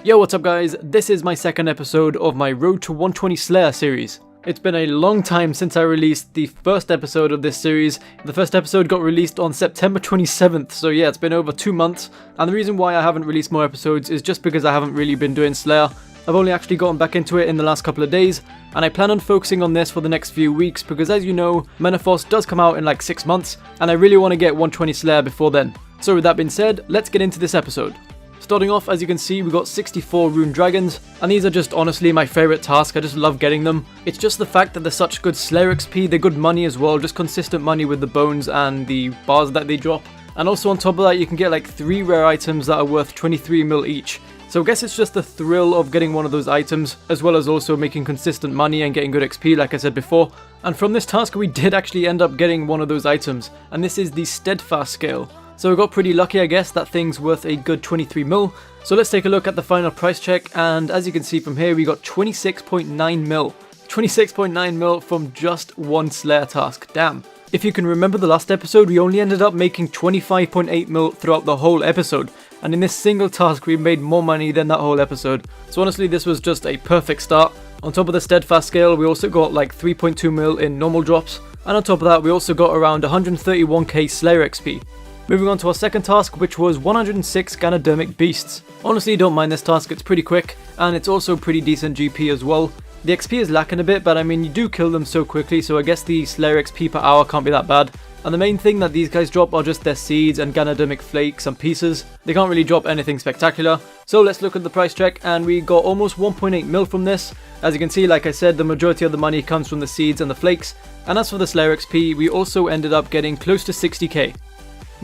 Yo, what's up guys? This is my second episode of my Road to 120 Slayer series. It's been a long time since I released the first episode of this series. The first episode got released on September 27th, so yeah, it's been over 2 months. And the reason why I haven't released more episodes is just because I haven't really been doing Slayer. I've only actually gotten back into it in the last couple of days, and I plan on focusing on this for the next few weeks because, as you know, Menaforce does come out in like 6 months, and I really want to get 120 Slayer before then. So with that being said, let's get into this episode. Starting off, as you can see, we got 64 Rune Dragons, and these are just honestly my favourite task. I just love getting them. It's just the fact that they're such good Slayer XP, they're good money as well, just consistent money with the bones and the bars that they drop. And also on top of that, you can get like 3 rare items that are worth 23 mil each. So I guess it's just the thrill of getting one of those items, as well as also making consistent money and getting good XP like I said before. And from this task we did actually end up getting one of those items, and this is the Steadfast scale. So we got pretty lucky, I guess. That thing's worth a good 23 mil. So let's take a look at the final price check, and as you can see from here, we got 26.9 mil. 26.9 mil from just one Slayer task, damn. If you can remember the last episode, we only ended up making 25.8 mil throughout the whole episode, and in this single task we made more money than that whole episode. So honestly, this was just a perfect start. On top of the Steadfast scale, we also got like 3.2 mil in normal drops, and on top of that we also got around 131k Slayer XP. Moving on to our second task, which was 106 Ganodermic Beasts. Honestly, don't mind this task, it's pretty quick, and it's also pretty decent GP as well. The XP is lacking a bit, but I mean, you do kill them so quickly, so I guess the Slayer XP per hour can't be that bad. And the main thing that these guys drop are just their seeds and Ganodermic flakes and pieces. They can't really drop anything spectacular. So let's look at the price check, and we got almost 1.8 mil from this. As you can see, like I said, the majority of the money comes from the seeds and the flakes. And as for the Slayer XP, we also ended up getting close to 60k.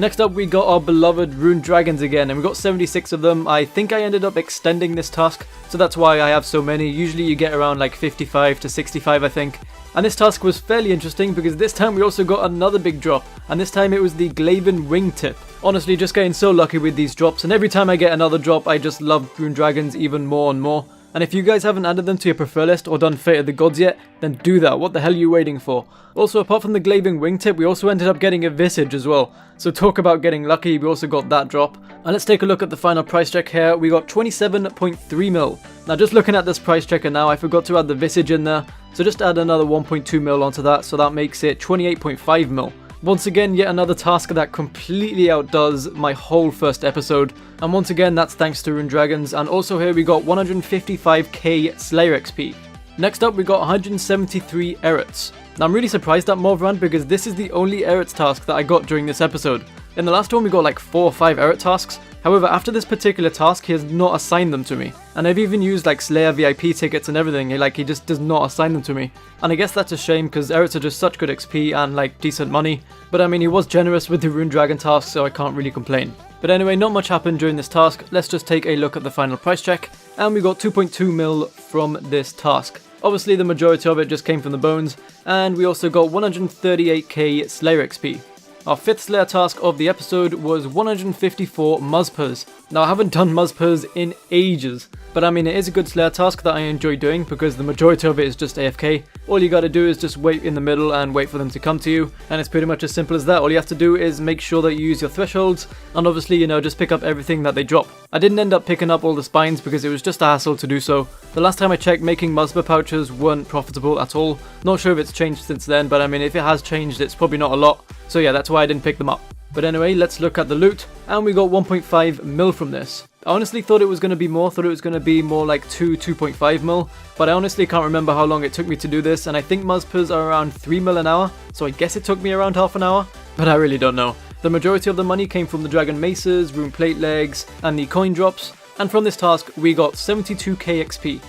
Next up, we got our beloved Rune Dragons again, and we got 76 of them. I think I ended up extending this task, so that's why I have so many. Usually you get around like 55 to 65, I think. And this task was fairly interesting because this time we also got another big drop, and this time it was the Glaven Wingtip. Honestly, just getting so lucky with these drops, and every time I get another drop, I just love Rune Dragons even more and more. And if you guys haven't added them to your prefer list or done Fate of the Gods yet, then do that. What the hell are you waiting for? Also, apart from the Glaven Wingtip, we also ended up getting a Visage as well. So talk about getting lucky, we also got that drop. And let's take a look at the final price check here. We got 27.3 mil. Now just looking at this price checker now, I forgot to add the Visage in there. So just add another 1.2 mil onto that, so that makes it 28.5 mil. Once again, yet another task that completely outdoes my whole first episode. And once again, that's thanks to Rune Dragons. And also here we got 155k Slayer XP. Next up, we got 173 Airuts. Now I'm really surprised at Morvran because this is the only Airuts task that I got during this episode. In the last one we got like 4 or 5 Airuts tasks. However, after this particular task, he has not assigned them to me. And I've even used like Slayer VIP tickets and everything, he just does not assign them to me. And I guess that's a shame because Airuts are just such good XP and like decent money. But I mean, he was generous with the Rune Dragon task, so I can't really complain. But anyway, not much happened during this task. Let's just take a look at the final price check. And we got 2.2 mil from this task. Obviously the majority of it just came from the bones, and we also got 138k Slayer XP. Our 5th Slayer task of the episode was 154 Muspahs. Now I haven't done Muspahs in ages, but I mean it is a good Slayer task that I enjoy doing because the majority of it is just AFK. All you gotta do is just wait in the middle and wait for them to come to you, and it's pretty much as simple as that. All you have to do is make sure that you use your thresholds, and obviously, you know, just pick up everything that they drop. I didn't end up picking up all the spines because it was just a hassle to do so. The last time I checked, making Muspah pouches weren't profitable at all. Not sure if it's changed since then, but I mean if it has changed, it's probably not a lot. So yeah, that's why I didn't pick them up. But anyway, let's look at the loot, and we got 1.5 mil from this. I honestly thought it was going to be more, like 2.5 mil, but I honestly can't remember how long it took me to do this, and I think Muspahs are around 3 mil an hour, so I guess it took me around half an hour, but I really don't know. The majority of the money came from the Dragon Maces, Rune Plate Legs, and the coin drops, and from this task we got 72k XP.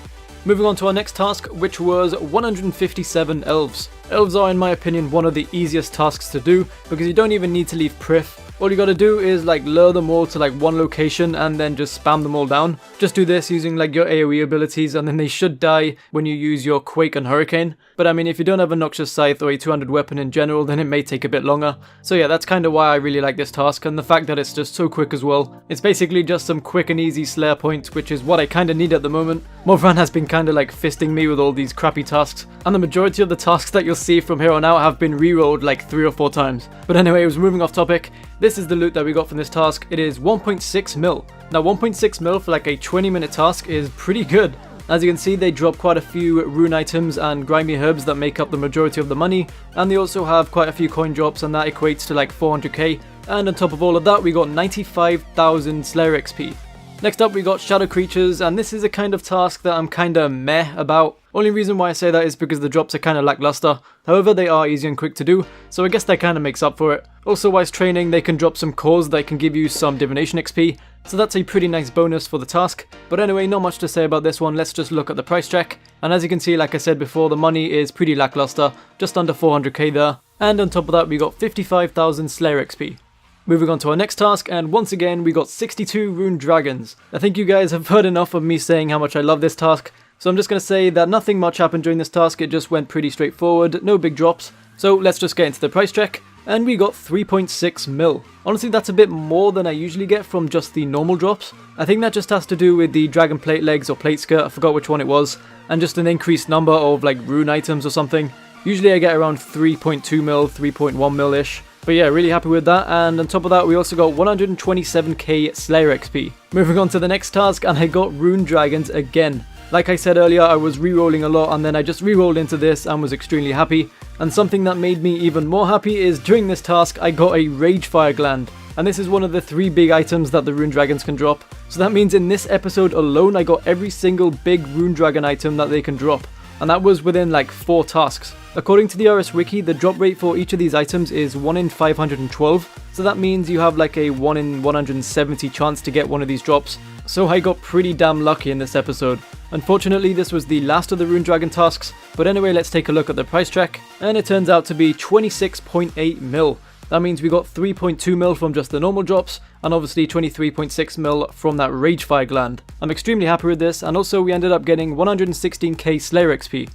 Moving on to our next task, which was 157 Elves. Elves are, in my opinion, one of the easiest tasks to do because you don't even need to leave Prif. All you gotta do is like lure them all to like one location and then just spam them all down. Just do this using like your AoE abilities, and then they should die when you use your Quake and Hurricane. But I mean, if you don't have a Noxious Scythe or a 200 weapon in general, then it may take a bit longer. So yeah, that's kind of why I really like this task, and the fact that it's just so quick as well. It's basically just some quick and easy Slayer points, which is what I kind of need at the moment. Morvan has been kinda like fisting me with all these crappy tasks, and the majority of the tasks that you'll see from here on out have been rerolled like 3 or 4 times. But anyway, moving off topic, this is the loot that we got from this task. It is 1.6 mil. Now 1.6 mil for like a 20-minute task is pretty good. As you can see, they drop quite a few rune items and grimy herbs that make up the majority of the money, and they also have quite a few coin drops, and that equates to like 400k, and on top of all of that we got 95,000 Slayer XP. Next up we got Shadow Creatures, and this is a kind of task that I'm kinda meh about. Only reason why I say that is because the drops are kinda lackluster. However, they are easy and quick to do, so I guess that kinda makes up for it. Also, whilst training, they can drop some cores that can give you some divination XP, so that's a pretty nice bonus for the task. But anyway, not much to say about this one, let's just look at the price check. And as you can see, like I said before, the money is pretty lackluster, just under 400k there. And on top of that, we got 55,000 Slayer XP. Moving on to our next task, and once again we got 62 Rune Dragons. I think you guys have heard enough of me saying how much I love this task, so I'm just going to say that nothing much happened during this task, it just went pretty straightforward, no big drops. So let's just get into the price check, and we got 3.6 mil. Honestly, that's a bit more than I usually get from just the normal drops. I think that just has to do with the dragon plate legs or plate skirt, I forgot which one it was, and just an increased number of like rune items or something. Usually I get around 3.2 mil, 3.1 mil-ish. But yeah, really happy with that, and on top of that we also got 127k Slayer XP. Moving on to the next task, and I got Rune Dragons again. Like I said earlier, I was re-rolling a lot, and then I just re-rolled into this and was extremely happy. And something that made me even more happy is during this task I got a Ragefire Gland. And this is one of the 3 big items that the Rune Dragons can drop. So that means in this episode alone I got every single big Rune Dragon item that they can drop. And that was within like 4 tasks. According to the RS Wiki, the drop rate for each of these items is 1 in 512, so that means you have like a 1 in 170 chance to get one of these drops. So I got pretty damn lucky in this episode. Unfortunately, this was the last of the Rune Dragon tasks, but anyway, let's take a look at the price check, and it turns out to be 26.8 mil. That means we got 3.2 mil from just the normal drops, and obviously 23.6 mil from that Ragefire Gland. I'm extremely happy with this, and also we ended up getting 116k Slayer XP.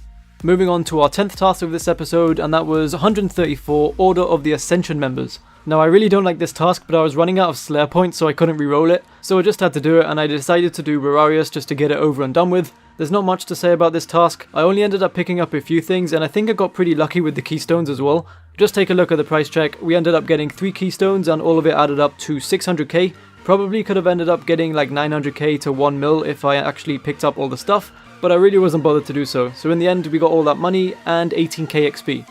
Moving on to our 10th task of this episode, and that was 134 Order of the Ascension Members. Now I really don't like this task, but I was running out of Slayer points so I couldn't reroll it, so I just had to do it, and I decided to do Rurarius just to get it over and done with. There's not much to say about this task, I only ended up picking up a few things, and I think I got pretty lucky with the keystones as well. Just take a look at the price check, we ended up getting 3 keystones and all of it added up to 600k. Probably could have ended up getting like 900k to 1 mil if I actually picked up all the stuff, but I really wasn't bothered to do so. So in the end we got all that money and 18k XP.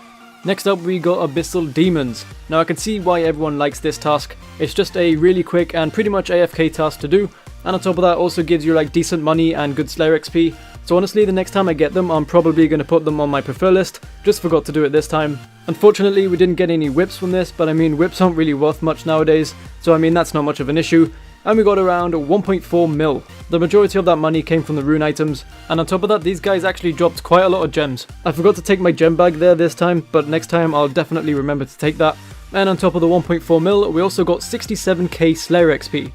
Next up we got Abyssal Demons. Now I can see why everyone likes this task. It's just a really quick and pretty much AFK task to do, and on top of that also gives you like decent money and good Slayer XP. So honestly, the next time I get them, I'm probably going to put them on my prefer list. Just forgot to do it this time. Unfortunately, we didn't get any whips from this, but I mean, whips aren't really worth much nowadays, so I mean, that's not much of an issue. And we got around 1.4 mil. The majority of that money came from the rune items, and on top of that, these guys actually dropped quite a lot of gems. I forgot to take my gem bag there this time, but next time I'll definitely remember to take that. And on top of the 1.4 mil, we also got 67k Slayer XP.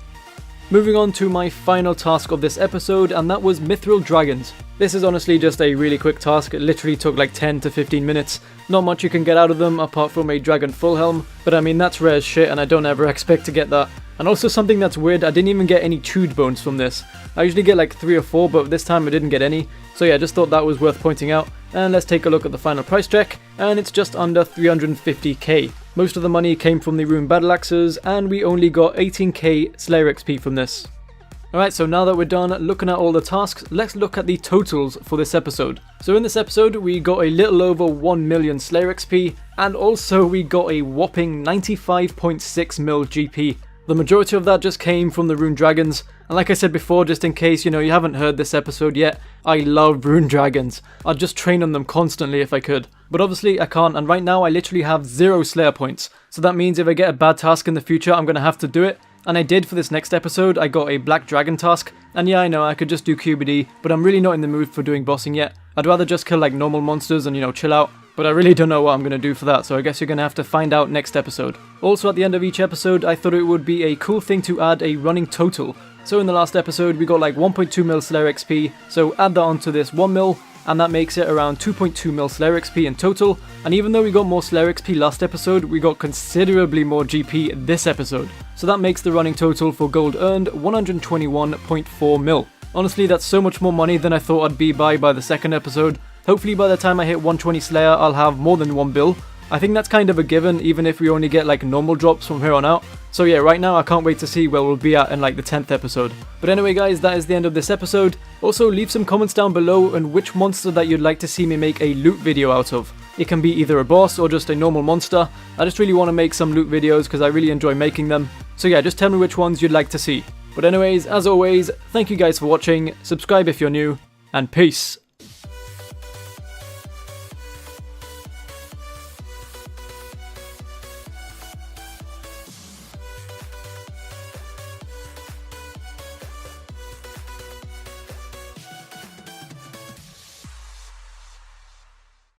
Moving on to my final task of this episode, and that was Mithril Dragons. This is honestly just a really quick task, it literally took like 10 to 15 minutes. Not much you can get out of them apart from a dragon full helm, but I mean that's rare as shit and I don't ever expect to get that. And also something that's weird, I didn't even get any chewed bones from this. I usually get like 3 or 4, but this time I didn't get any. So yeah, just thought that was worth pointing out. And let's take a look at the final price check, and it's just under 350k. Most of the money came from the rune battle axes, and we only got 18k Slayer XP from this. Alright, so now that we're done looking at all the tasks, let's look at the totals for this episode. So in this episode, we got a little over 1 million Slayer XP, and also we got a whopping 95.6 mil GP. The majority of that just came from the Rune Dragons, and like I said before, just in case you haven't heard this episode yet, I love Rune Dragons. I'd just train on them constantly if I could. But obviously I can't, and right now I literally have 0 Slayer points. So that means if I get a bad task in the future, I'm going to have to do it. And I did for this next episode, I got a Black Dragon task. And yeah, I know, I could just do QBD, but I'm really not in the mood for doing bossing yet. I'd rather just kill like normal monsters and chill out. But I really don't know what I'm going to do for that, so I guess you're going to have to find out next episode. Also at the end of each episode, I thought it would be a cool thing to add a running total. So in the last episode, we got like 1.2 mil Slayer XP, so add that onto this 1 mil, and that makes it around 2.2 mil Slayer XP in total. And even though we got more Slayer XP last episode, we got considerably more GP this episode. So that makes the running total for gold earned 121.4 mil. Honestly, that's so much more money than I thought I'd be by the second episode. Hopefully by the time I hit 120 Slayer, I'll have more than one bill. I think that's kind of a given, even if we only get like normal drops from here on out. So yeah, right now I can't wait to see where we'll be at in like the 10th episode. But anyway guys, that is the end of this episode. Also leave some comments down below on which monster that you'd like to see me make a loot video out of. It can be either a boss or just a normal monster. I just really want to make some loot videos because I really enjoy making them. So yeah, just tell me which ones you'd like to see. But anyways, as always, thank you guys for watching, subscribe if you're new, and peace.